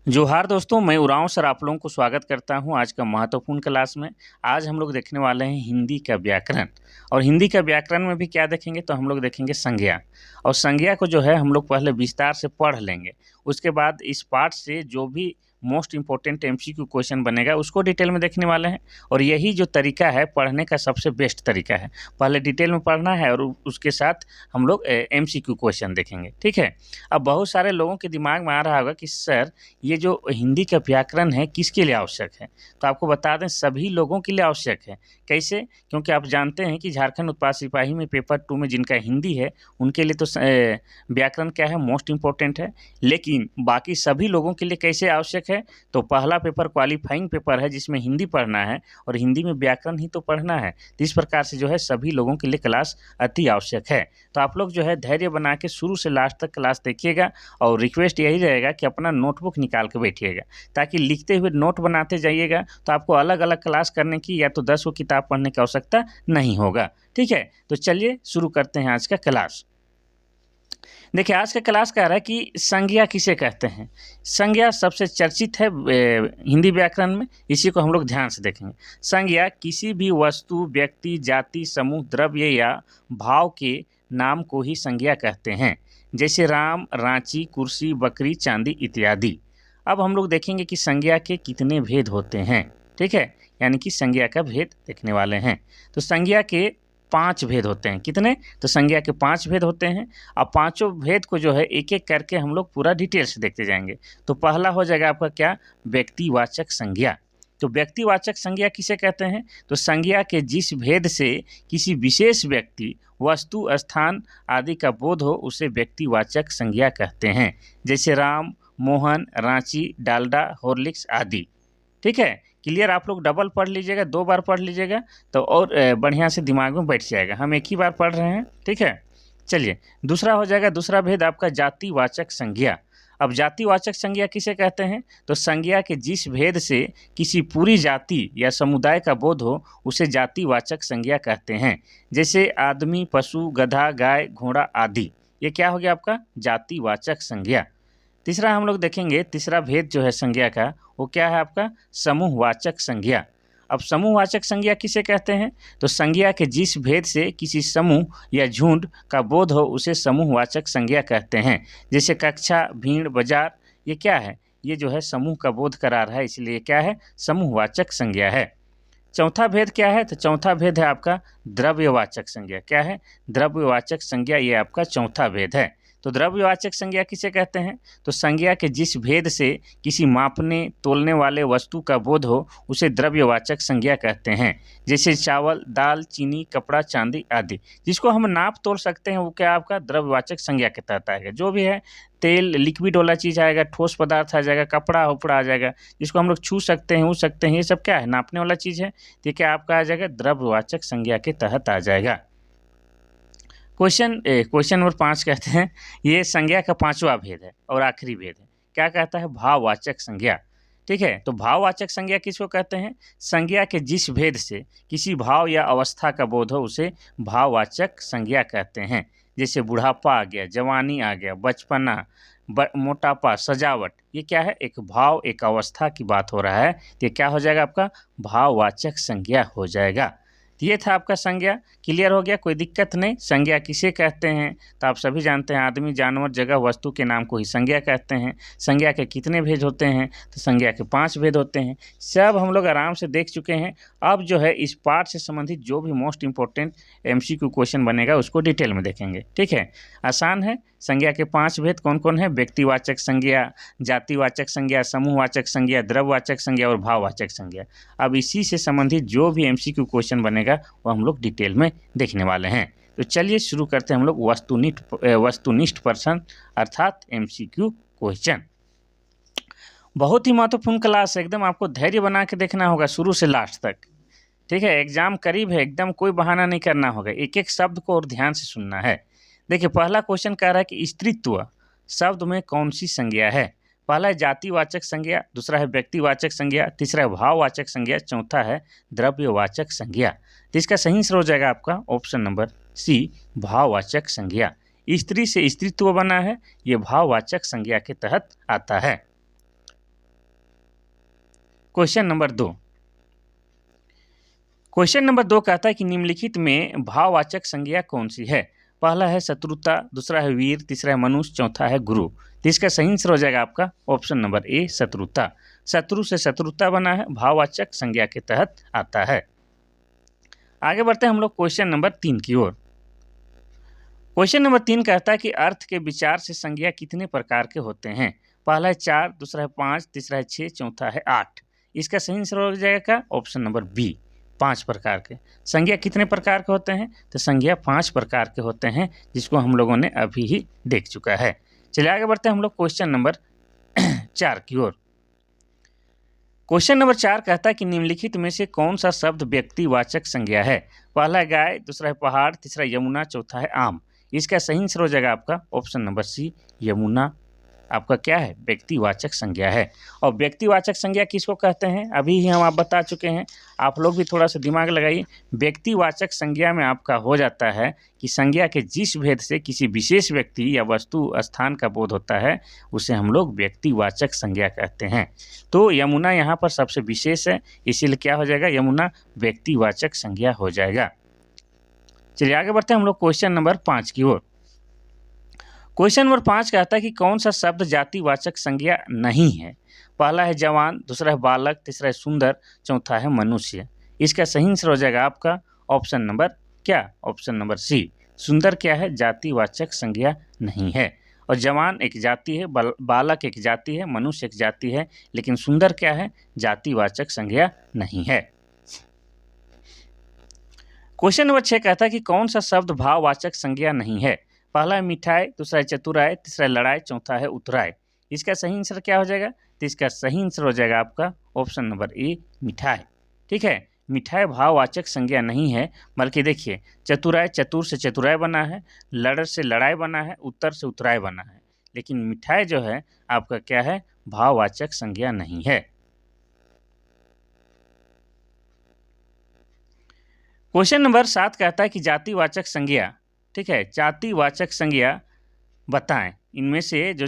जोहार दोस्तों, मैं उरांव सर आप लोगों को स्वागत करता हूं आज का महत्वपूर्ण क्लास में। आज हम लोग देखने वाले हैं हिंदी का व्याकरण। और हिंदी का व्याकरण में भी क्या देखेंगे तो हम लोग देखेंगे संज्ञा। और संज्ञा को जो है हम लोग पहले विस्तार से पढ़ लेंगे। उसके बाद इस पाठ से जो भी मोस्ट इंपॉर्टेंट एमसीक्यू क्वेश्चन बनेगा उसको डिटेल में देखने वाले हैं। और यही जो तरीका है पढ़ने का सबसे बेस्ट तरीका है। पहले डिटेल में पढ़ना है और उसके साथ हम लोग एमसीक्यू क्वेश्चन देखेंगे, ठीक है। अब बहुत सारे लोगों के दिमाग में आ रहा होगा कि सर ये जो हिंदी का व्याकरण है किसके लिए आवश्यक है। तो आपको बता दें सभी लोगों के लिए आवश्यक है। कैसे? क्योंकि आप जानते हैं कि झारखंड उत्पाद सिपाही में पेपर 2 में जिनका हिंदी है उनके लिए तो व्याकरण क्या है, मोस्ट इम्पोर्टेंट है। लेकिन बाकी सभी लोगों के लिए कैसे आवश्यक है? तो पहला पेपर क्वालिफाइंग पेपर है जिसमें हिंदी पढ़ना है और हिंदी में व्याकरण ही तो पढ़ना है। तो इस प्रकार से जो है सभी लोगों के लिए क्लास अति आवश्यक है। तो आप लोग जो है धैर्य बना के शुरू से लास्ट तक क्लास देखिएगा। और रिक्वेस्ट यही रहेगा कि अपना नोटबुक निकाल के बैठिएगा ताकि लिखते हुए नोट बनाते जाइएगा। तो आपको अलग अलग क्लास करने की या तो 10 को किताब पढ़ने की आवश्यकता नहीं होगा, ठीक है। तो चलिए शुरू करते हैं आज का क्लास। देखिए आज का क्लास कह रहा है कि संज्ञा किसे कहते हैं। संज्ञा सबसे चर्चित है हिंदी व्याकरण में, इसी को हम लोग ध्यान से देखेंगे। संज्ञा किसी भी वस्तु, व्यक्ति, जाति, समूह, द्रव्य या भाव के नाम को ही संज्ञा कहते हैं, जैसे राम, रांची, कुर्सी, बकरी, चांदी इत्यादि। अब हम लोग देखेंगे कि संज्ञा के कितने भेद होते हैं, ठीक है। यानी कि संज्ञा का भेद देखने वाले हैं। तो संज्ञा के 5 भेद होते हैं। कितने? तो संज्ञा के 5 भेद होते हैं। अब पांचों भेद को जो है एक एक करके हम लोग पूरा डिटेल से देखते जाएंगे। तो पहला हो जाएगा आपका क्या? व्यक्तिवाचक संज्ञा। तो व्यक्तिवाचक संज्ञा किसे कहते हैं? तो संज्ञा के जिस भेद से किसी विशेष व्यक्ति, वस्तु, स्थान आदि का बोध हो उसे व्यक्तिवाचक संज्ञा कहते हैं, जैसे राम, मोहन, रांची, डालडा, हॉर्लिक्स आदि, ठीक है। क्लियर? आप लोग डबल पढ़ लीजिएगा, 2 बार पढ़ लीजिएगा तो और बढ़िया से दिमाग में बैठ जाएगा। हम एक ही बार पढ़ रहे हैं, ठीक है। चलिए दूसरा हो जाएगा, दूसरा भेद आपका जातिवाचक संज्ञा। अब जातिवाचक संज्ञा किसे कहते हैं? तो संज्ञा के जिस भेद से किसी पूरी जाति या समुदाय का बोध हो उसे जातिवाचक संज्ञा कहते हैं, जैसे आदमी, पशु, गधा, गाय, घोड़ा आदि। ये क्या हो गया आपका? जातिवाचक संज्ञा। तीसरा हम लोग देखेंगे, तीसरा भेद जो है संज्ञा का वो क्या है आपका? समूहवाचक संज्ञा। अब समूहवाचक संज्ञा किसे कहते हैं? तो संज्ञा के जिस भेद से किसी समूह या झुंड का बोध हो उसे समूहवाचक संज्ञा कहते हैं, जैसे कक्षा, भीड़, बाजार। ये क्या है? ये जो है समूह का बोध करा रहा है, इसलिए क्या है? समूहवाचक संज्ञा है। चौथा भेद क्या है? तो चौथा भेद है आपका द्रव्यवाचक संज्ञा। क्या है? द्रव्यवाचक संज्ञा, ये आपका चौथा भेद है। तो द्रव्यवाचक संज्ञा किसे कहते हैं? तो संज्ञा के जिस भेद से किसी मापने तोलने वाले वस्तु का बोध हो उसे द्रव्यवाचक संज्ञा कहते हैं, जैसे चावल, दाल, चीनी, कपड़ा, चांदी आदि। जिसको हम नाप तोल सकते हैं वो क्या आपका? द्रव्यवाचक संज्ञा के तहत आएगा। जो भी है तेल, लिक्विड वाला चीज़ आएगा, ठोस पदार्थ आ जाएगा, कपड़ा उपड़ा आ जाएगा, जिसको हम लोग छू सकते हैं, सकते हैं, ये सब क्या है? नापने वाला चीज़ है। तो क्या आपका आ जाएगा? द्रव्यवाचक संज्ञा के तहत आ जाएगा। क्वेश्चन नंबर 5 कहते हैं, ये संज्ञा का 5वां भेद है और आखिरी भेद है। क्या कहता है? भाववाचक संज्ञा, ठीक है। तो भाववाचक संज्ञा किसको कहते हैं? संज्ञा के जिस भेद से किसी भाव या अवस्था का बोध हो उसे भाववाचक संज्ञा कहते हैं, जैसे बुढ़ापा आ गया, जवानी आ गया, बचपना, मोटापा, सजावट। ये क्या है? एक भाव, एक अवस्था की बात हो रहा है। तो ये क्या हो जाएगा आपका? भाववाचक संज्ञा हो जाएगा। ये था आपका संज्ञा। क्लियर हो गया? कोई दिक्कत नहीं। संज्ञा किसे कहते हैं? तो आप सभी जानते हैं, आदमी, जानवर, जगह, वस्तु के नाम को ही संज्ञा कहते हैं। संज्ञा के कितने भेद होते हैं? तो संज्ञा के 5 भेद होते हैं। सब हम लोग आराम से देख चुके हैं। अब जो है इस पाठ से संबंधित जो भी मोस्ट इंपॉर्टेंट एमसीक्यू क्वेश्चन बनेगा उसको डिटेल में देखेंगे, ठीक है। आसान है। संज्ञा के 5 भेद कौन कौन है? व्यक्तिवाचक संज्ञा, जातिवाचक संज्ञा, समूहवाचक संज्ञा, द्रव्यवाचक संज्ञा और भाववाचक संज्ञा। अब इसी से संबंधित जो भी एमसीक्यू क्वेश्चन बनेगा वो हम लोग डिटेल में देखने वाले हैं। तो चलिए शुरू करते हैं हम लोग वस्तुनिष्ठ प्रश्न अर्थात एमसीक्यू क्वेश्चन। बहुत ही महत्वपूर्ण क्लास है, एकदम आपको धैर्य बना के देखना होगा शुरू से लास्ट तक, ठीक है। एग्जाम करीब है, एकदम कोई बहाना नहीं करना होगा, एक एक शब्द को और ध्यान से सुनना है। देखिए पहला क्वेश्चन कह रहा है कि स्त्रीत्व शब्द में कौन सी संज्ञा है? पहला है जातिवाचक संज्ञा, दूसरा है व्यक्तिवाचक संज्ञा, तीसरा है भाववाचक संज्ञा, चौथा है द्रव्यवाचक संज्ञा। तो इसका सही आंसर हो जाएगा आपका ऑप्शन नंबर सी, भाववाचक संज्ञा। स्त्री से स्त्रीत्व बना है, ये भाववाचक संज्ञा के तहत आता है। Question number 2। क्वेश्चन नंबर 2 कहता है कि निम्नलिखित में भाववाचक संज्ञा कौन सी है? पहला है शत्रुता, दूसरा है वीर, तीसरा है मनुष्य, चौथा है गुरु। तो इसका सही आंसर हो जाएगा आपका ऑप्शन नंबर ए शत्रुता। शत्रु से शत्रुता बना है, भाववाचक संज्ञा के तहत आता है। आगे बढ़ते हैं हम लोग क्वेश्चन नंबर 3 की ओर। क्वेश्चन नंबर 3 कहता है कि अर्थ के विचार से संज्ञा कितने प्रकार के होते हैं? पहला है 4, दूसरा है 5, तीसरा है 6, चौथा है 8। इसका सही आंसर हो जाएगा ऑप्शन नंबर बी 5 प्रकार के। संज्ञा कितने प्रकार के होते हैं? तो संज्ञा 5 प्रकार के होते हैं, जिसको हम लोगों ने अभी ही देख चुका है। चलिए आगे बढ़ते हैं हम लोग क्वेश्चन नंबर 4 की ओर। क्वेश्चन नंबर 4 कहता है कि निम्नलिखित में से कौन सा शब्द व्यक्तिवाचक संज्ञा है? पहला है गाय, दूसरा है पहाड़, तीसरा यमुना, चौथा है आम। इसका सही आंसर हो जाएगा आपका ऑप्शन नंबर सी यमुना। आपका क्या है? व्यक्तिवाचक संज्ञा है। और व्यक्तिवाचक संज्ञा किसको कहते हैं? अभी ही हम आप बता चुके हैं। आप लोग भी थोड़ा सा दिमाग लगाइए। व्यक्तिवाचक संज्ञा में आपका हो जाता है कि संज्ञा के जिस भेद से किसी विशेष व्यक्ति या वस्तु स्थान का बोध होता है, उसे हम लोग व्यक्तिवाचक संज्ञा कहते हैं। तो यमुना यहाँ पर सबसे विशेष है, इसीलिए क्या हो जाएगा? यमुना व्यक्तिवाचक संज्ञा हो जाएगा। चलिए आगे बढ़ते हैं हम लोग क्वेश्चन नंबर 5 की ओर। क्वेश्चन नंबर 5 कहता है कि कौन सा शब्द जातिवाचक संज्ञा नहीं है? पहला है जवान, दूसरा है बालक, तीसरा है सुंदर, चौथा है मनुष्य। इसका सही आंसर हो जाएगा आपका ऑप्शन नंबर क्या? ऑप्शन नंबर सी सुंदर क्या है? जातिवाचक संज्ञा नहीं है। और जवान एक जाति है, बालक एक जाति है, मनुष्य एक जाति है, लेकिन सुंदर क्या है? जातिवाचक संज्ञा नहीं है। क्वेश्चन नंबर 6 कहता है कि कौन सा शब्द भाववाचक संज्ञा नहीं है? पहला है मिठाई, दूसरा है चतुराई, तीसरा है लड़ाई, चौथा है उतराई। इसका सही आंसर क्या हो जाएगा? तो इसका सही आंसर हो जाएगा आपका ऑप्शन नंबर ए मिठाई। ठीक है, मिठाई भाववाचक संज्ञा नहीं है, बल्कि देखिए चतुराई चतुर से चतुराई बना है, लड़ से लड़ाई बना है, उत्तर से उतराई बना है, लेकिन मिठाई जो है आपका क्या है? भाववाचक संज्ञा नहीं है। क्वेश्चन नंबर 7 कहता है कि जातिवाचक संज्ञा, ठीक है, जातिवाचक संज्ञा बताएं। इनमें से जो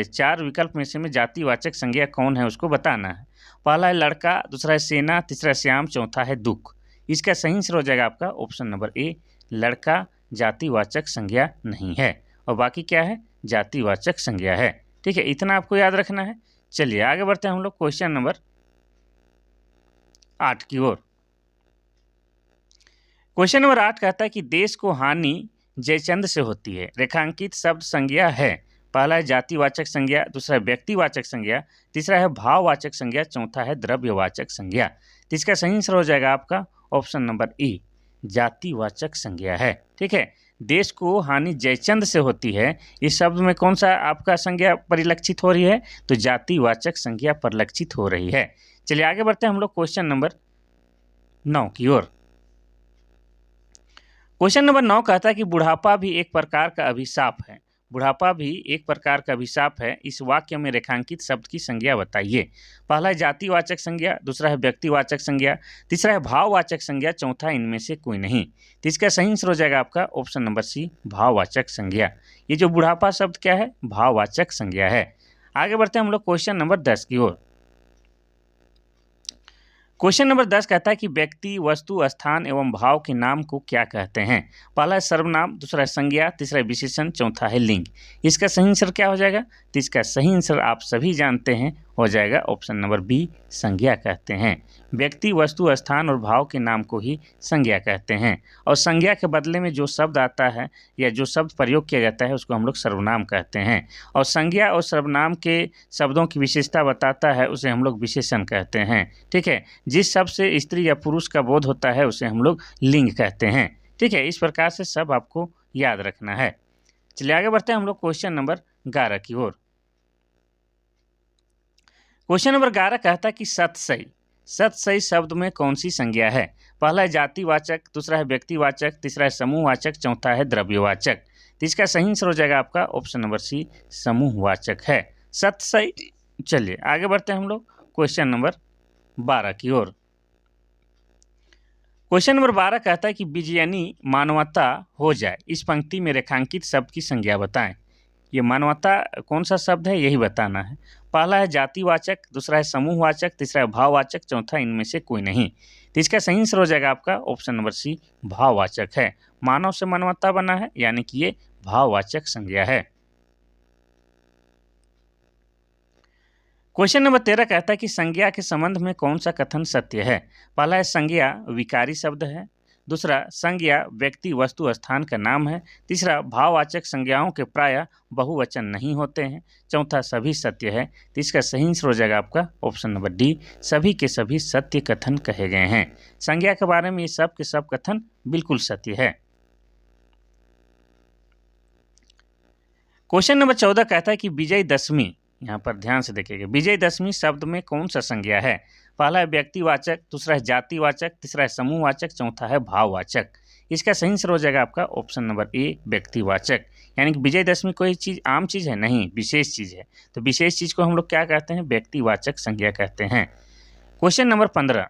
4 विकल्प में से में जातिवाचक संज्ञा कौन है उसको बताना है। पहला है लड़का, दूसरा है सेना, तीसरा है श्याम, चौथा है दुख। इसका सही आंसर हो जाएगा आपका ऑप्शन नंबर ए लड़का जातिवाचक संज्ञा नहीं है, और बाकी क्या है? जातिवाचक संज्ञा है। ठीक है, इतना आपको याद रखना है। चलिए आगे बढ़ते हैं हम लोग क्वेश्चन नंबर 8 की ओर। क्वेश्चन नंबर 8 कहता है कि देश को हानि जयचंद से होती है। रेखांकित शब्द संज्ञा है। पहला है जातिवाचक संज्ञा, दूसरा है व्यक्तिवाचक संज्ञा, तीसरा है भाववाचक संज्ञा, चौथा है द्रव्यवाचक संज्ञा। तो इसका सही आंसर हो जाएगा आपका ऑप्शन नंबर ए जातिवाचक संज्ञा है। ठीक है, देश को हानि जयचंद से होती है, इस शब्द में कौन सा आपका संज्ञा परिलक्षित हो रही है? तो जातिवाचक संज्ञा परिलक्षित हो रही है। चलिए आगे बढ़ते हैं हम लोग क्वेश्चन नंबर 9 की ओर। क्वेश्चन नंबर 9 कहता है कि बुढ़ापा भी एक प्रकार का अभिशाप है। बुढ़ापा भी एक प्रकार का अभिशाप है, इस वाक्य में रेखांकित शब्द की संज्ञा बताइए। पहला है जातिवाचक संज्ञा, दूसरा है व्यक्तिवाचक संज्ञा, तीसरा है भाववाचक संज्ञा, चौथा इनमें से कोई नहीं। तो इसका सही आंसर हो जाएगा आपका ऑप्शन नंबर सी भाववाचक संज्ञा। ये जो बुढ़ापा शब्द क्या है? भाववाचक संज्ञा है। आगे बढ़ते हैं हम लोग क्वेश्चन नंबर 10 की ओर। क्वेश्चन नंबर 10 कहता है कि व्यक्ति, वस्तु, स्थान एवं भाव के नाम को क्या कहते हैं? पहला है सर्वनाम, दूसरा है संज्ञा, तीसरा है विशेषण, चौथा है लिंग। इसका सही आंसर क्या हो जाएगा? तो इसका सही आंसर आप सभी जानते हैं, हो जाएगा ऑप्शन नंबर बी संज्ञा कहते हैं। व्यक्ति, वस्तु, स्थान और भाव के नाम को ही संज्ञा कहते हैं, और संज्ञा के बदले में जो शब्द आता है या जो शब्द प्रयोग किया जाता है उसको हम लोग सर्वनाम कहते हैं, और संज्ञा और सर्वनाम के शब्दों की विशेषता बताता है उसे हम लोग विशेषण कहते हैं। ठीक है, जिस शब्द से स्त्री या पुरुष का बोध होता है उसे हम लोग लिंग कहते हैं। ठीक है, इस प्रकार से सब आपको याद रखना है। चलिए आगे बढ़ते हैं हम लोग क्वेश्चन नंबर 11 की ओर। क्वेश्चन नंबर 11 कहता है कि सतसई, सतसई शब्द में कौन सी संज्ञा है? पहला है जातिवाचक, दूसरा है व्यक्तिवाचक, तीसरा है समूहवाचक, चौथा है द्रव्यवाचक। तो इसका सही आंसर हो जाएगा आपका ऑप्शन नंबर सी समूहवाचक है, सतसई। चलिए आगे बढ़ते हैं हम लोग क्वेश्चन नंबर 12 की ओर। क्वेश्चन नंबर 12 कहता है कि विजयनी मानवता हो जाए, इस पंक्ति में रेखांकित शब्द की संज्ञा बताएं। ये मानवता कौन सा शब्द है यही बताना है। पहला है जातिवाचक, दूसरा है समूहवाचक, तीसरा है भाववाचक, चौथा इनमें से कोई नहीं। तो इसका सही आंसर हो जाएगा आपका ऑप्शन नंबर सी, भाववाचक है। मानव से मानवता बना है यानी कि ये भाववाचक संज्ञा है। क्वेश्चन नंबर 13 कहता है कि संज्ञा के संबंध में कौन सा कथन सत्य है। पहला है संज्ञा विकारी शब्द है, दूसरा संज्ञा व्यक्ति वस्तु स्थान का नाम है, तीसरा भाववाचक संज्ञाओं के प्रायः बहुवचन नहीं होते हैं, चौथा सभी सत्य है। तो इसका सही आंसर हो जाएगा आपका ऑप्शन नंबर डी, सभी के सभी सत्य कथन कहे गए हैं। संज्ञा के बारे में ये सब के सब कथन बिल्कुल सत्य है। क्वेश्चन नंबर 14 कहता है कि विजयदशमी, यहाँ पर ध्यान से देखिएगा, विजयदशमी शब्द में कौन सा संज्ञा है। पहला है व्यक्तिवाचक, दूसरा है जातिवाचक, तीसरा है समूहवाचक, चौथा है भाववाचक। इसका सही आंसर हो जाएगा आपका ऑप्शन नंबर ए, व्यक्तिवाचक। यानी कि विजयदशमी कोई चीज़ आम चीज़ है नहीं, विशेष चीज़ है। तो विशेष चीज़ को हम लोग क्या कहते हैं, व्यक्तिवाचक संज्ञा कहते हैं। क्वेश्चन नंबर 15,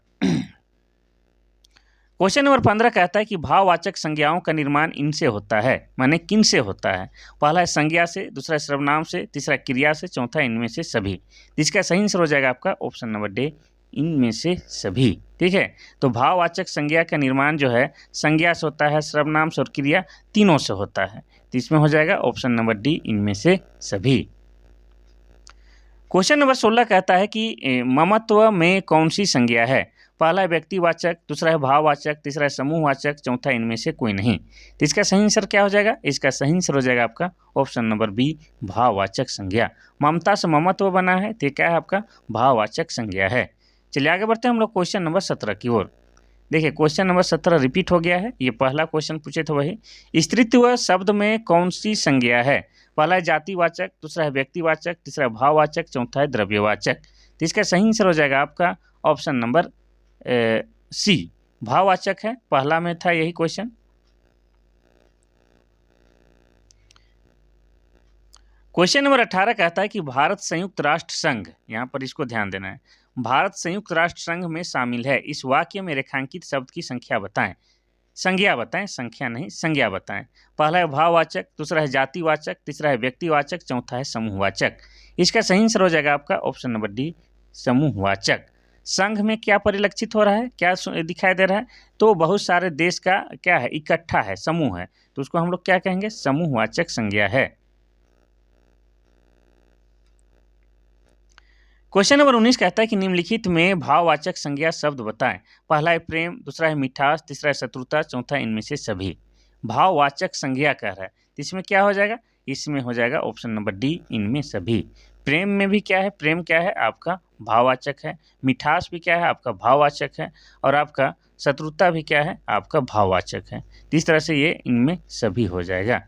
क्वेश्चन नंबर 15 कहता है कि भाववाचक संज्ञाओं का निर्माण इनसे होता है, माने किन से होता है। पहला है संज्ञा से, दूसरा है सर्वनाम से, तीसरा क्रिया से, चौथा इनमें से सभी। इसका सही आंसर हो जाएगा आपका ऑप्शन नंबर डी, इनमें से सभी। ठीक है, तो भाववाचक संज्ञा का निर्माण जो है संज्ञा से होता है, सर्वनाम से और क्रिया तीनों से होता है। तो इसमें हो जाएगा ऑप्शन नंबर डी, इनमें से सभी। क्वेश्चन नंबर 16 कहता है कि ममत्व में कौन सी संज्ञा है। पहला है व्यक्तिवाचक, दूसरा है भाववाचक, तीसरा है समूहवाचक, चौथा इनमें से कोई नहीं। तो इसका सही आंसर क्या हो जाएगा, इसका सही आंसर हो जाएगा आपका ऑप्शन नंबर बी, भाववाचक संज्ञा। ममता से ममत्व बना है, तो क्या है आपका भाववाचक संज्ञा है। चलिए आगे बढ़ते हैं हम लोग क्वेश्चन नंबर 17 की ओर। देखिए क्वेश्चन नंबर 17 रिपीट हो गया है, ये पहला क्वेश्चन पूछे थे वही। स्त्रीत्व शब्द में कौन सी संज्ञा है। पहला है जातिवाचक, दूसरा है व्यक्तिवाचक, तीसरा है भाववाचक, चौथा है द्रव्यवाचक। तो इसका सही आंसर हो जाएगा आपका ऑप्शन नंबर सी, भाववाचक है। पहला में था यही क्वेश्चन। क्वेश्चन नंबर 18 कहता है कि भारत संयुक्त राष्ट्र संघ, यहाँ पर इसको ध्यान देना है, भारत संयुक्त राष्ट्र संघ में शामिल है, इस वाक्य में रेखांकित शब्द की संख्या बताएं। संज्ञा बताएं, संख्या नहीं, संज्ञा बताएं। पहला है भाववाचक, दूसरा है जातिवाचक, तीसरा है व्यक्तिवाचक, चौथा है समूहवाचक। इसका सही आंसर हो जाएगा आपका ऑप्शन नंबर डी, समूहवाचक। संघ में क्या परिलक्षित हो रहा है, क्या दिखाई दे रहा है, तो बहुत सारे देश का क्या है, इकट्ठा है, समूह है, तो उसको हम लोग क्या कहेंगे, समूहवाचक संज्ञा है। क्वेश्चन नंबर 19 कहता है कि निम्नलिखित में भाववाचक संज्ञा शब्द बताएं। पहला है प्रेम, दूसरा है मिठास, तीसरा है शत्रुता, चौथा इनमें से सभी। भाववाचक संज्ञा कह रहा है, तो इसमें क्या हो जाएगा, इसमें हो जाएगा ऑप्शन नंबर डी, इनमें सभी। प्रेम में भी क्या है, प्रेम क्या है आपका भाववाचक है, मिठास भी क्या है आपका भाववाचक है, और आपका शत्रुता भी क्या है आपका भाववाचक है। तो इस तरह से ये इनमें सभी हो जाएगा।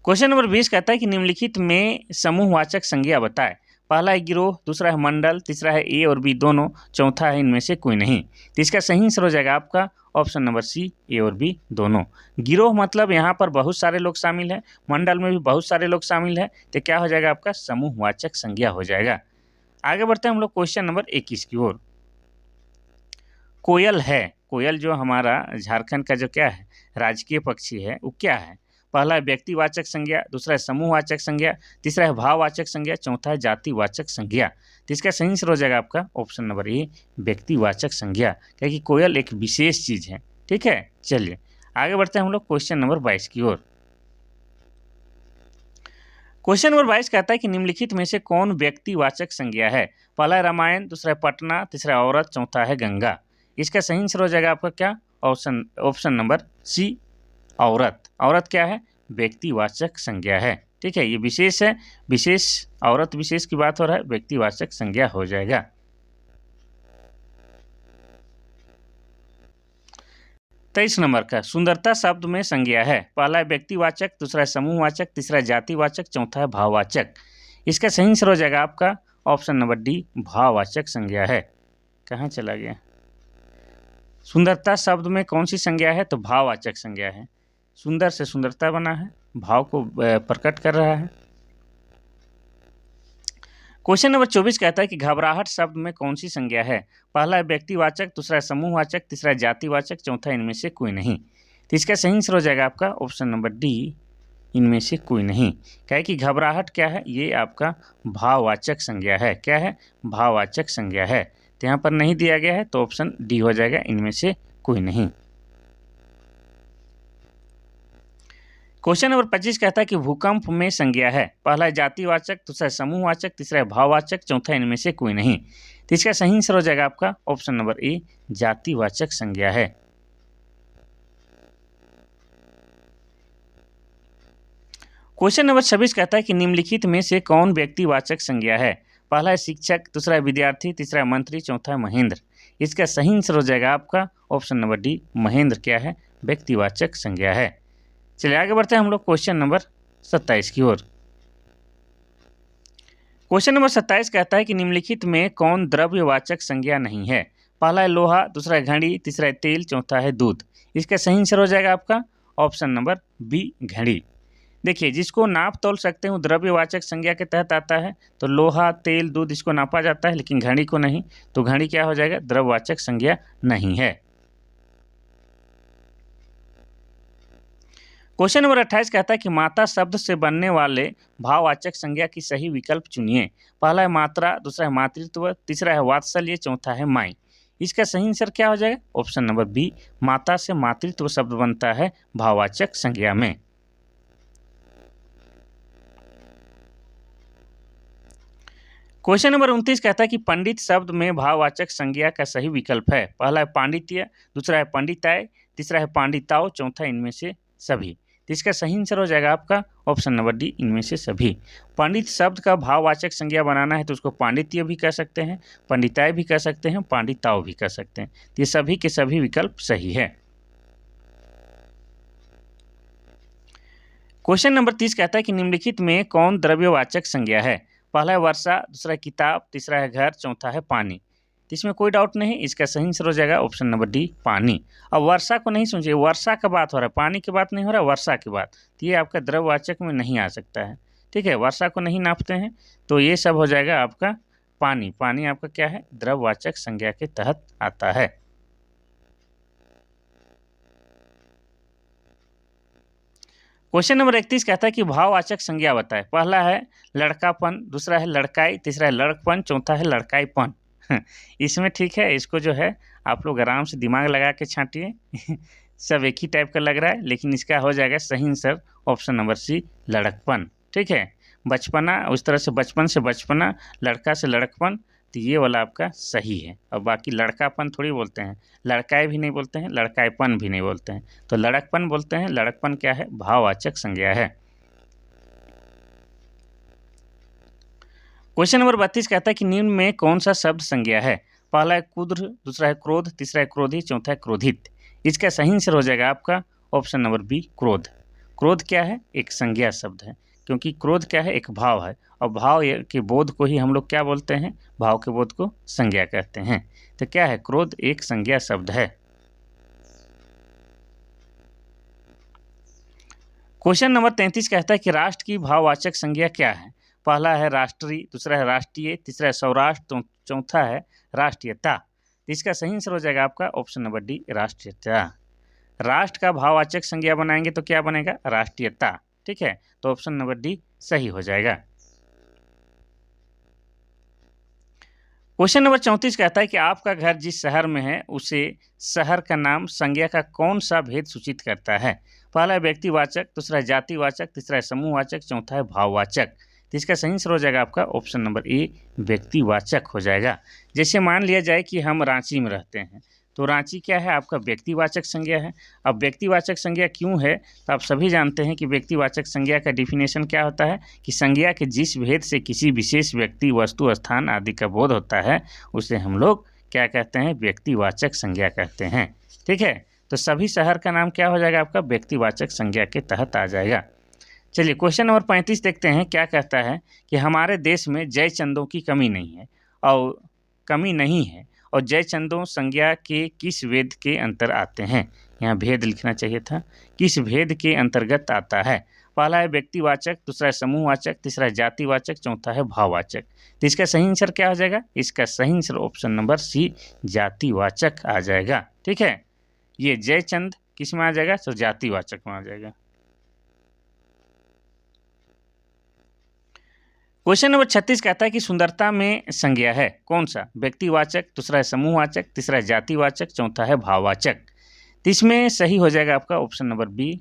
क्वेश्चन नंबर 20 कहता है कि निम्नलिखित में समूहवाचक संज्ञा बताए। पहला है गिरोह, दूसरा है मंडल, तीसरा है ए और बी दोनों, चौथा है इनमें से कोई नहीं। तो इसका सही आंसर हो जाएगा आपका ऑप्शन नंबर सी, ए और बी दोनों। गिरोह मतलब यहाँ पर बहुत सारे लोग शामिल हैं, मंडल में भी बहुत सारे लोग शामिल हैं, तो क्या हो जाएगा आपका समूहवाचक संज्ञा हो जाएगा। आगे बढ़ते हैं हम लोग क्वेश्चन नंबर 21 की ओर। कोयल है, कोयल जो हमारा झारखंड का जो क्या है राजकीय पक्षी है, वो क्या है। पहला है व्यक्तिवाचक संज्ञा, दूसरा है समूहवाचक संज्ञा, तीसरा है भाववाचक संज्ञा, चौथा है जातिवाचक संज्ञा। तो इसका सही आंसर हो जाएगा आपका ऑप्शन नंबर ए, व्यक्तिवाचक संज्ञा, क्योंकि कोयल एक विशेष चीज है। ठीक है, चलिए आगे बढ़ते हैं हम लोग क्वेश्चन नंबर 22 की ओर। क्वेश्चन नंबर 22 कहता है कि निम्नलिखित में से कौन व्यक्तिवाचक संज्ञा है। पहला है रामायण, दूसरा है पटना, तीसरा है औरत, चौथा है गंगा। इसका सही आंसर हो जाएगा आपका क्या ऑप्शन नंबर सी, औरत। औरत क्या है, व्यक्तिवाचक संज्ञा है। ठीक है, ये विशेष है, विशेष औरत विशेष की बात हो रहा है, व्यक्तिवाचक संज्ञा हो जाएगा। 23 नंबर का सुंदरता शब्द में संज्ञा है। पहला है व्यक्तिवाचक, दूसरा है समूहवाचक, तीसरा है जातिवाचक, चौथा है भाववाचक। इसका सही आंसर हो जाएगा आपका ऑप्शन नंबर डी, भाववाचक संज्ञा है। कहाँ चला गया, सुंदरता शब्द में कौन सी संज्ञा है, तो भाववाचक संज्ञा है। सुंदर से सुंदरता बना है, भाव को प्रकट कर रहा है। क्वेश्चन नंबर 24 कहता है कि घबराहट शब्द में कौन सी संज्ञा है। पहला है व्यक्तिवाचक, दूसरा है समूहवाचक, तीसरा है जातिवाचक, चौथा इनमें से कोई नहीं। तो इसका सही आंसर हो जाएगा आपका ऑप्शन नंबर डी, इनमें से कोई नहीं। क्या है कि घबराहट क्या है, ये आपका भाववाचक संज्ञा है। क्या है, भाववाचक संज्ञा है। तो यहाँ पर नहीं दिया गया है तो ऑप्शन डी हो जाएगा, इनमें से कोई नहीं। क्वेश्चन नंबर 25 कहता है कि भूकंप में संज्ञा है, पहला है जातिवाचक, दूसरा है समूहवाचक, तीसरा है भाववाचक, चौथा इनमें से कोई नहीं। तो इसका सही आंसर हो जाएगा आपका ऑप्शन नंबर ए, जातिवाचक संज्ञा है। क्वेश्चन नंबर 26 कहता है कि निम्नलिखित में से कौन व्यक्तिवाचक संज्ञा है, पहला है शिक्षक, दूसरा है विद्यार्थी, तीसरा है मंत्री, चौथा है महेंद्र। इसका सही आंसर हो जाएगा आपका ऑप्शन नंबर डी, महेंद्र क्या है, व्यक्तिवाचक संज्ञा है। चलिए आगे बढ़ते हैं हम लोग क्वेश्चन नंबर 27 की ओर। क्वेश्चन नंबर 27 कहता है कि निम्नलिखित में कौन द्रव्यवाचक संज्ञा नहीं है, पहला है लोहा, दूसरा है घड़ी, तीसरा है तेल, चौथा है दूध। इसका सही आंसर हो जाएगा आपका ऑप्शन नंबर बी, घड़ी। देखिए, जिसको नाप तोल सकते हो द्रव्यवाचक संज्ञा के तहत आता है, तो लोहा, तेल, दूध इसको नापा जाता है, लेकिन घड़ी को नहीं। तो घड़ी क्या हो जाएगा, द्रव्यवाचक संज्ञा नहीं है। क्वेश्चन नंबर 28 कहता है कि माता शब्द से बनने वाले भाववाचक संज्ञा की सही विकल्प चुनिए, पहला है मात्रा, दूसरा है मातृत्व, तीसरा है वात्सल्य, चौथा है माई। इसका सही आंसर क्या हो जाएगा, ऑप्शन नंबर बी, माता से मातृत्व शब्द बनता है भाववाचक संज्ञा में। क्वेश्चन नंबर 29 कहता है कि पंडित शब्द में भाववाचक संज्ञा का सही विकल्प है, पहला है पांडित्य, दूसरा है पंडिताय, तीसरा है पांडिताओ, चौथा इनमें से सभी। तो इसका सही आंसर हो जाएगा आपका ऑप्शन नंबर डी, इनमें से सभी। पंडित शब्द का भाववाचक संज्ञा बनाना है तो उसको पांडित्य भी कह सकते हैं, पंडिताय भी कह सकते हैं, पांडिताओ भी कह सकते हैं। तो ये सभी के सभी विकल्प सही है। क्वेश्चन नंबर 30 कहता है कि निम्नलिखित में कौन द्रव्यवाचक संज्ञा है, पहला है वर्षा, दूसरा है किताब, तीसरा है घर, चौथा है पानी। तो इसमें कोई डाउट नहीं, इसका सही आंसर हो जाएगा ऑप्शन नंबर डी, पानी। अब वर्षा को नहीं समझिए, वर्षा का बात हो रहा है, पानी की बात नहीं हो रहा है, वर्षा की बात। तो ये आपका द्रव्यवाचक में नहीं आ सकता है, ठीक है। वर्षा को नहीं नापते हैं, तो ये सब हो जाएगा आपका पानी। पानी आपका क्या है, द्रव्यवाचक संज्ञा के तहत आता है। क्वेश्चन नंबर 31 कहता है कि भाववाचक संज्ञा बताए, पहला है लड़कापन, दूसरा है लड़काई, तीसरा है लड़कपन, चौथा है लड़काईपन। इसमें ठीक है, इसको जो है आप लोग आराम से दिमाग लगा के छांटिए। सब एक ही टाइप का लग रहा है, लेकिन इसका हो जाएगा सही आंसर ऑप्शन नंबर सी, लड़कपन। ठीक है, बचपना, उस तरह से बचपन से बचपना, लड़का से लड़कपन, तो ये वाला आपका सही है। और बाकी लड़कापन थोड़ी बोलते हैं, लड़काई भी नहीं बोलते हैं, लड़काईपन भी नहीं बोलते हैं, तो लड़कपन बोलते हैं। लड़कपन क्या है, भाववाचक संज्ञा है। क्वेश्चन नंबर 32 कहता है कि निम्न में कौन सा शब्द संज्ञा है, पहला है कुद्र, दूसरा है क्रोध, तीसरा है क्रोधी, चौथा है क्रोधित। इसका सही आंसर हो जाएगा आपका ऑप्शन नंबर बी, क्रोध। क्रोध क्या है, एक संज्ञा शब्द है, क्योंकि क्रोध क्या है, एक भाव है, और भाव के बोध को ही हम लोग क्या बोलते हैं, भाव के बोध को संज्ञा कहते हैं। तो क्या है, क्रोध एक संज्ञा शब्द है। क्वेश्चन नंबर 33 कहता है कि राष्ट्र की भाववाचक संज्ञा क्या है, पहला है राष्ट्रीय, दूसरा है राष्ट्रीय, तीसरा है सौराष्ट्र, चौथा है राष्ट्रीयता। इसका सही आंसर हो जाएगा आपका ऑप्शन नंबर डी, राष्ट्रीयता। राष्ट्र का भाववाचक संज्ञा बनाएंगे तो क्या बनेगा, राष्ट्रीयता। ठीक है, तो ऑप्शन नंबर डी सही हो जाएगा। क्वेश्चन नंबर 34 कहता है कि आपका घर जिस शहर में है उसे शहर का नाम संज्ञा का कौन सा भेद सूचित करता है, पहला है व्यक्तिवाचक, दूसरा है जातिवाचक, तीसरा है समूहवाचक, चौथा है भाववाचक। तो इसका सही आंसर हो जाएगा आपका ऑप्शन नंबर ए, व्यक्तिवाचक हो जाएगा। जैसे मान लिया जाए कि हम रांची में रहते हैं, तो रांची क्या है, आपका व्यक्तिवाचक संज्ञा है। अब व्यक्तिवाचक संज्ञा क्यों है, तो आप सभी जानते हैं कि व्यक्तिवाचक संज्ञा का डिफिनेशन क्या होता है, कि संज्ञा के जिस भेद से किसी विशेष व्यक्ति, वस्तु, स्थान आदि का बोध होता है उसे हम लोग क्या कहते हैं, व्यक्तिवाचक संज्ञा कहते हैं। ठीक है, तो सभी शहर का नाम क्या हो जाएगा, आपका व्यक्तिवाचक संज्ञा के तहत आ जाएगा। चलिए क्वेश्चन नंबर 35 देखते हैं, क्या कहता है कि हमारे देश में जय चंदों की कमी नहीं है और जय चंदों संज्ञा के किस वेद के अंतर आते हैं। यहाँ भेद लिखना चाहिए था, किस भेद के अंतर्गत आता है। पहला है व्यक्तिवाचक, दूसरा है समूहवाचक, तीसरा है जातिवाचक, चौथा है भाववाचक। तो इसका सही आंसर क्या हो जाएगा, इसका सही आंसर ऑप्शन नंबर सी, जातिवाचक आ जाएगा। ठीक है, ये जयचंद किस में आ जाएगा? तो जातिवाचक में आ जाएगा। क्वेश्चन नंबर 36 कहता है कि सुंदरता में संज्ञा है कौन सा? व्यक्तिवाचक, दूसरा है समूहवाचक, तीसरा है जातिवाचक, चौथा है भाववाचक। तो इसमें सही हो जाएगा आपका ऑप्शन नंबर बी।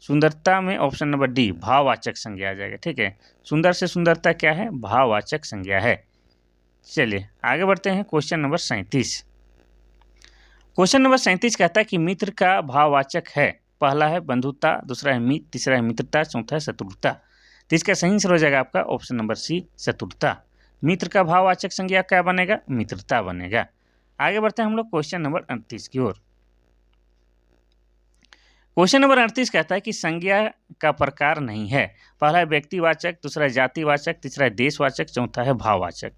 सुंदरता में ऑप्शन नंबर डी भाववाचक संज्ञा आ जाएगा। ठीक है, सुंदर से सुंदरता क्या है? भाववाचक संज्ञा है। चलिए आगे बढ़ते हैं। Question number 37। क्वेश्चन नंबर 37 कहता है कि मित्र का भाववाचक है। पहला है बंधुता, दूसरा है मित्र, तीसरा है मित्रता, चौथा है शत्रुता। तो इसका सही आंसर हो जाएगा आपका ऑप्शन नंबर सी शत्रुता। मित्र का भाववाचक संज्ञा क्या बनेगा? मित्रता बनेगा। आगे बढ़ते हैं हम लोग क्वेश्चन नंबर 38 की ओर। क्वेश्चन नंबर 38 कहता है कि संज्ञा का प्रकार नहीं है। पहला है व्यक्तिवाचक, दूसरा है जातिवाचक, तीसरा है देशवाचक, चौथा है भाववाचक।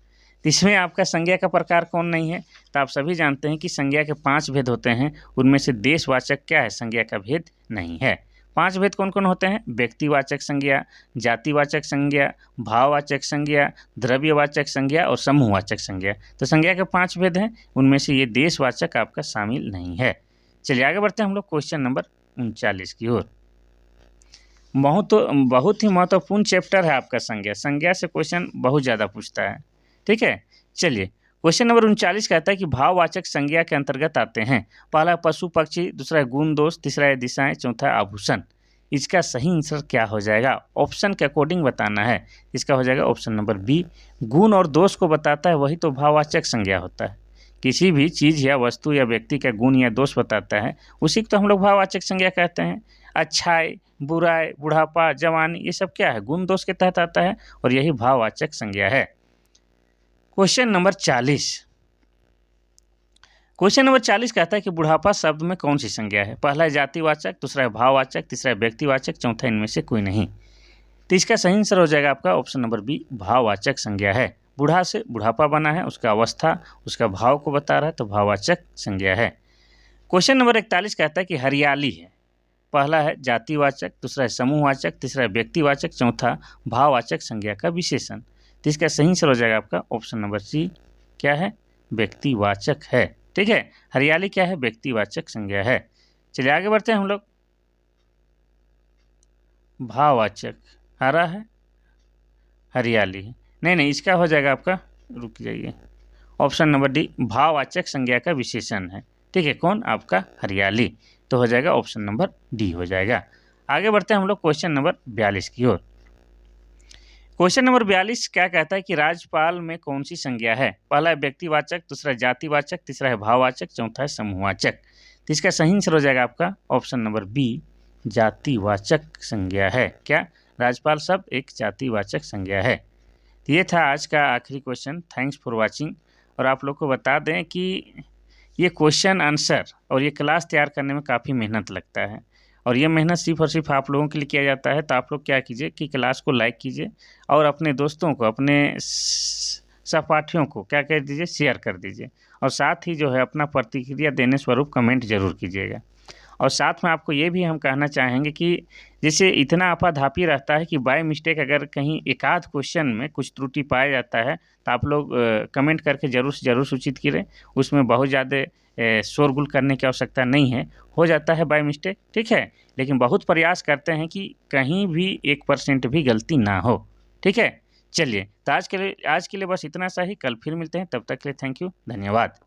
इसमें आपका संज्ञा का प्रकार कौन नहीं है? तो आप सभी जानते हैं कि संज्ञा के 5 भेद होते हैं, उनमें से देशवाचक क्या है? संज्ञा का भेद नहीं है। 5 भेद कौन कौन होते हैं? व्यक्तिवाचक संज्ञा, जातिवाचक संज्ञा, भाववाचक संज्ञा, द्रव्यवाचक संज्ञा और समूहवाचक संज्ञा। तो संज्ञा के 5 भेद हैं, उनमें से ये देशवाचक आपका शामिल नहीं है। चलिए आगे बढ़ते हैं हम लोग क्वेश्चन नंबर 39 की ओर। बहुत ही महत्वपूर्ण चैप्टर है आपका संज्ञा। संज्ञा से क्वेश्चन बहुत ज़्यादा पूछता है। ठीक है, चलिए क्वेश्चन नंबर 39 कहता है कि भाववाचक संज्ञा के अंतर्गत आते हैं। पहला पशु पक्षी, दूसरा है गुण दोष, तीसरा है दिशाएं, चौथा है आभूषण। इसका सही आंसर क्या हो जाएगा? ऑप्शन के अकॉर्डिंग बताना है। इसका हो जाएगा ऑप्शन नंबर बी। गुण और दोष को बताता है वही तो भाववाचक संज्ञा होता है। किसी भी चीज़ या वस्तु या व्यक्ति का गुण या दोष बताता है, उसी को तो हम लोग भाववाचक संज्ञा कहते हैं। अच्छाई, बुराई, बुढ़ापा, जवानी, ये सब क्या है? गुण दोष के तहत आता है और यही भाववाचक संज्ञा है। Question number 40। क्वेश्चन नंबर 40 कहता है कि बुढ़ापा शब्द में कौन सी संज्ञा है? पहला है जातिवाचक, दूसरा है भाववाचक, तीसरा है व्यक्तिवाचक, चौथा इनमें से कोई नहीं। तो इसका सही आंसर हो जाएगा आपका ऑप्शन नंबर बी भाववाचक संज्ञा है। बूढ़ा से बुढ़ापा बना है, उसका अवस्था उसका भाव को बता रहा है, तो भाववाचक संज्ञा है। क्वेश्चन नंबर 41 कहता है कि हरियाली है। पहला है जातिवाचक, दूसरा है समूहवाचक, तीसरा है व्यक्तिवाचक, चौथा भाववाचक संज्ञा का विशेषण। तो इसका सही आंसर हो जाएगा आपका ऑप्शन नंबर सी क्या है? व्यक्तिवाचक है। ठीक है, हरियाली क्या है? व्यक्तिवाचक संज्ञा है। चलिए आगे बढ़ते हैं हम लोग। भाववाचक, हरा है, हरियाली है, नहीं इसका हो जाएगा आपका, रुक जाइए, ऑप्शन नंबर डी भाववाचक संज्ञा का विशेषण है। ठीक है, कौन? आपका हरियाली। तो हो जाएगा ऑप्शन नंबर डी हो जाएगा। आगे बढ़ते हैं हम लोग क्वेश्चन नंबर 42 की ओर। क्वेश्चन नंबर 42 क्या कहता है कि राज्यपाल में कौन सी संज्ञा है? पहला है व्यक्तिवाचक, दूसरा है जातिवाचक, तीसरा है भाववाचक, चौथा है समूहवाचक। तो इसका सही आंसर हो जाएगा आपका ऑप्शन नंबर बी जातिवाचक संज्ञा है। क्या? राज्यपाल शब्द एक जातिवाचक संज्ञा है। तो ये था आज का आखिरी क्वेश्चन। Thanks for watching. और आप लोग को बता दें कि ये क्वेश्चन आंसर और ये क्लास तैयार करने में काफ़ी मेहनत लगता है, और ये मेहनत सिर्फ और सिर्फ आप लोगों के लिए किया जाता है। तो आप लोग क्या कीजिए कि क्लास को लाइक कीजिए और अपने दोस्तों को, अपने सहपाठियों को क्या कर दीजिए, शेयर कर दीजिए। और साथ ही जो है अपना प्रतिक्रिया देने स्वरूप कमेंट जरूर कीजिएगा। और साथ में आपको ये भी हम कहना चाहेंगे कि जैसे इतना आपाधापी रहता है कि बाय मिस्टेक अगर कहीं एकाध क्वेश्चन में कुछ त्रुटि पाया जाता है तो आप लोग कमेंट करके ज़रूर से ज़रूर सूचित करें। उसमें बहुत ज़्यादा शोरगुल करने की आवश्यकता नहीं है, हो जाता है बाय मिस्टेक। ठीक है, लेकिन बहुत प्रयास करते हैं कि कहीं भी 1% भी गलती ना हो। ठीक है, चलिए तो आज के लिए बस इतना सा ही। कल फिर मिलते हैं, तब तक के लिए थैंक यू, धन्यवाद।